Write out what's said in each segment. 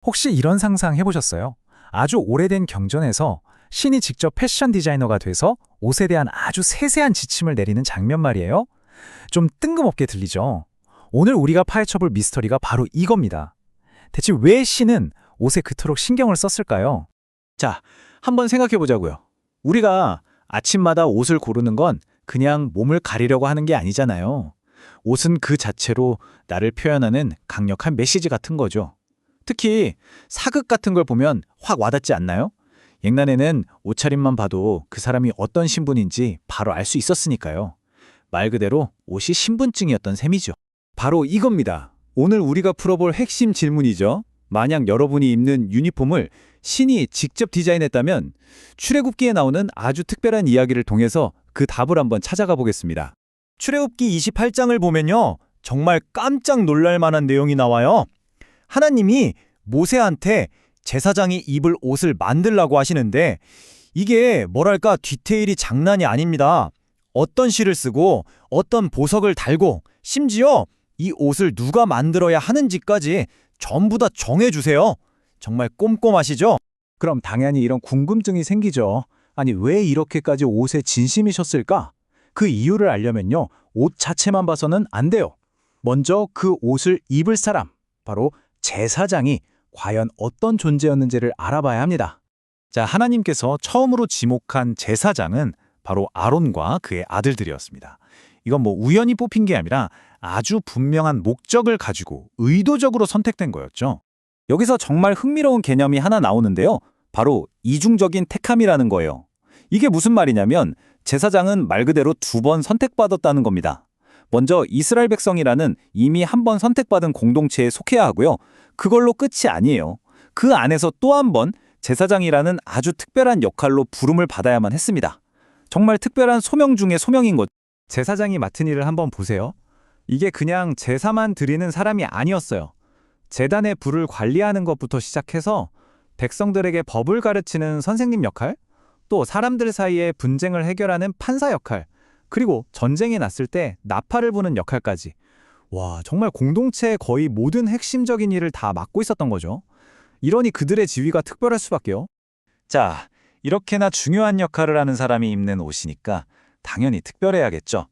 혹시 이런 상상 해보셨어요? 아주 오래된 경전에서 신이 직접 패션 디자이너가 돼서 옷에 대한 아주 세세한 지침을 내리는 장면 말이에요. 좀 뜬금없게 들리죠? 오늘 우리가 파헤쳐볼 미스터리가 바로 이겁니다. 대체 왜 신은 옷에 그토록 신경을 썼을까요? 자, 한번 생각해 보자고요. 우리가 아침마다 옷을 고르는 건 그냥 몸을 가리려고 하는 게 아니잖아요. 옷은 그 자체로 나를 표현하는 강력한 메시지 같은 거죠. 특히 사극 같은 걸 보면 확 와닿지 않나요? 옛날에는 옷차림만 봐도 그 사람이 어떤 신분인지 바로 알 수 있었으니까요. 말 그대로 옷이 신분증이었던 셈이죠. 바로 이겁니다. 오늘 우리가 풀어볼 핵심 질문이죠. 만약 여러분이 입는 유니폼을 신이 직접 디자인했다면 출애굽기에 나오는 아주 특별한 이야기를 통해서 그 답을 한번 찾아가 보겠습니다. 출애굽기 28장을 보면요. 정말 깜짝 놀랄 만한 내용이 나와요. 하나님이 모세한테 제사장이 입을 옷을 만들라고 하시는데 이게 뭐랄까 디테일이 장난이 아닙니다. 어떤 실을 쓰고 어떤 보석을 달고 심지어 이 옷을 누가 만들어야 하는지까지 전부 다 정해주세요. 정말 꼼꼼하시죠? 그럼 당연히 이런 궁금증이 생기죠. 아니, 왜 이렇게까지 옷에 진심이셨을까? 그 이유를 알려면요. 옷 자체만 봐서는 안 돼요. 먼저 그 옷을 입을 사람, 바로 제사장이 과연 어떤 존재였는지를 알아봐야 합니다. 자, 하나님께서 처음으로 지목한 제사장은 바로 아론과 그의 아들들이었습니다. 이건 뭐 우연히 뽑힌 게 아니라 아주 분명한 목적을 가지고 의도적으로 선택된 거였죠. 여기서 정말 흥미로운 개념이 하나 나오는데요. 바로 이중적인 택함이라는 거예요. 이게 무슨 말이냐면 제사장은 말 그대로 2번 선택받았다는 겁니다. 먼저 이스라엘 백성이라는 이미 한 번 선택받은 공동체에 속해야 하고요. 그걸로 끝이 아니에요. 그 안에서 또 한 번 제사장이라는 아주 특별한 역할로 부름을 받아야만 했습니다. 정말 특별한 소명 중에 소명인 것. 제사장이 맡은 일을 한번 보세요. 이게 그냥 제사만 드리는 사람이 아니었어요. 제단의 불을 관리하는 것부터 시작해서 백성들에게 법을 가르치는 선생님 역할, 또 사람들 사이의 분쟁을 해결하는 판사 역할, 그리고 전쟁이 났을 때 나팔을 부는 역할까지. 와, 정말 공동체의 거의 모든 핵심적인 일을 다 맡고 있었던 거죠. 이러니 그들의 지위가 특별할 수밖에요. 자, 이렇게나 중요한 역할을 하는 사람이 입는 옷이니까 당연히 특별해야겠죠.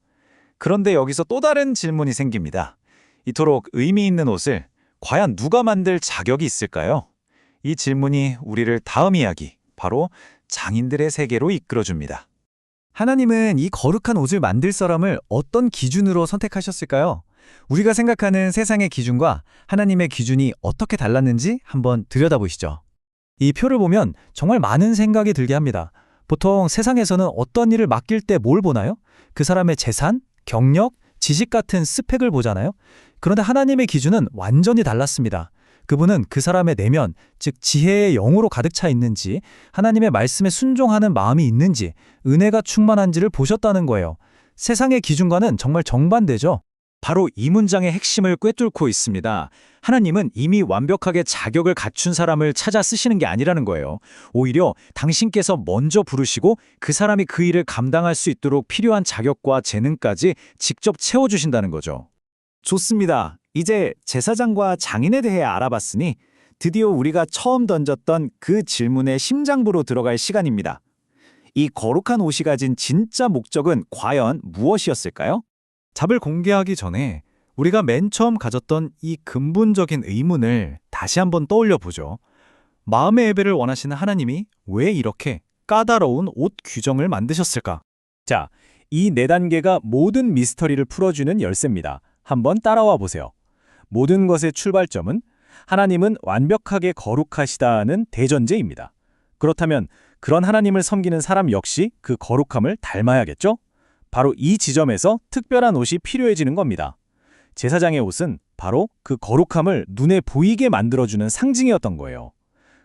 그런데 여기서 또 다른 질문이 생깁니다. 이토록 의미 있는 옷을 과연 누가 만들 자격이 있을까요? 이 질문이 우리를 다음 이야기, 바로 장인들의 세계로 이끌어줍니다. 하나님은 이 거룩한 옷을 만들 사람을 어떤 기준으로 선택하셨을까요? 우리가 생각하는 세상의 기준과 하나님의 기준이 어떻게 달랐는지 한번 들여다보시죠. 이 표를 보면 정말 많은 생각이 들게 합니다. 보통 세상에서는 어떤 일을 맡길 때 뭘 보나요? 그 사람의 재산, 경력, 지식 같은 스펙을 보잖아요. 그런데 하나님의 기준은 완전히 달랐습니다. 그분은 그 사람의 내면, 즉 지혜의 영으로 가득 차 있는지, 하나님의 말씀에 순종하는 마음이 있는지, 은혜가 충만한지를 보셨다는 거예요. 세상의 기준과는 정말 정반대죠. 바로 이 문장의 핵심을 꿰뚫고 있습니다. 하나님은 이미 완벽하게 자격을 갖춘 사람을 찾아 쓰시는 게 아니라는 거예요. 오히려 당신께서 먼저 부르시고 그 사람이 그 일을 감당할 수 있도록 필요한 자격과 재능까지 직접 채워주신다는 거죠. 좋습니다. 이제 제사장과 장인에 대해 알아봤으니 드디어 우리가 처음 던졌던 그 질문의 심장부로 들어갈 시간입니다. 이 거룩한 옷이 가진 진짜 목적은 과연 무엇이었을까요? 답을 공개하기 전에 우리가 맨 처음 가졌던 이 근본적인 의문을 다시 한번 떠올려 보죠. 마음의 예배를 원하시는 하나님이 왜 이렇게 까다로운 옷 규정을 만드셨을까? 자, 이 4단계가 모든 미스터리를 풀어주는 열쇠입니다. 한번 따라와 보세요. 모든 것의 출발점은 하나님은 완벽하게 거룩하시다는 대전제입니다. 그렇다면 그런 하나님을 섬기는 사람 역시 그 거룩함을 닮아야겠죠? 바로 이 지점에서 특별한 옷이 필요해지는 겁니다. 제사장의 옷은 바로 그 거룩함을 눈에 보이게 만들어주는 상징이었던 거예요.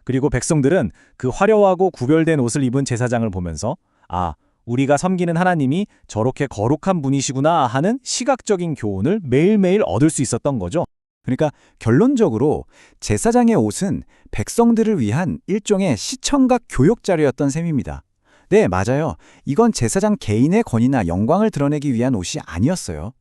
그리고 백성들은 그 화려하고 구별된 옷을 입은 제사장을 보면서 아, 우리가 섬기는 하나님이 저렇게 거룩한 분이시구나 하는 시각적인 교훈을 매일매일 얻을 수 있었던 거죠. 그러니까 결론적으로 제사장의 옷은 백성들을 위한 일종의 시청각 교육 자료였던 셈입니다. 네, 맞아요. 이건 제사장 개인의 권위나 영광을 드러내기 위한 옷이 아니었어요.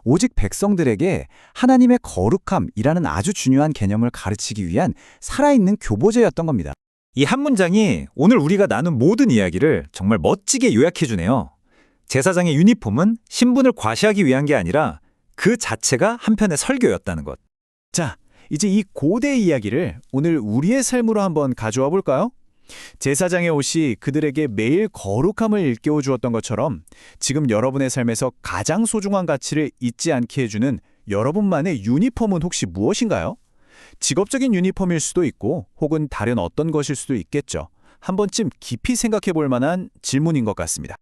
오직 백성들에게 하나님의 거룩함이라는 아주 중요한 개념을 가르치기 위한 살아있는 교보제였던 겁니다. 이 한 문장이 오늘 우리가 나눈 모든 이야기를 정말 멋지게 요약해주네요. 제사장의 유니폼은 신분을 과시하기 위한 게 아니라 그 자체가 한편의 설교였다는 것. 자, 이제 이 고대 이야기를 오늘 우리의 삶으로 한번 가져와 볼까요? 제사장의 옷이 그들에게 매일 거룩함을 일깨워 주었던 것처럼 지금 여러분의 삶에서 가장 소중한 가치를 잊지 않게 해주는 여러분만의 유니폼은 혹시 무엇인가요? 직업적인 유니폼일 수도 있고 혹은 다른 어떤 것일 수도 있겠죠. 한 번쯤 깊이 생각해 볼 만한 질문인 것 같습니다.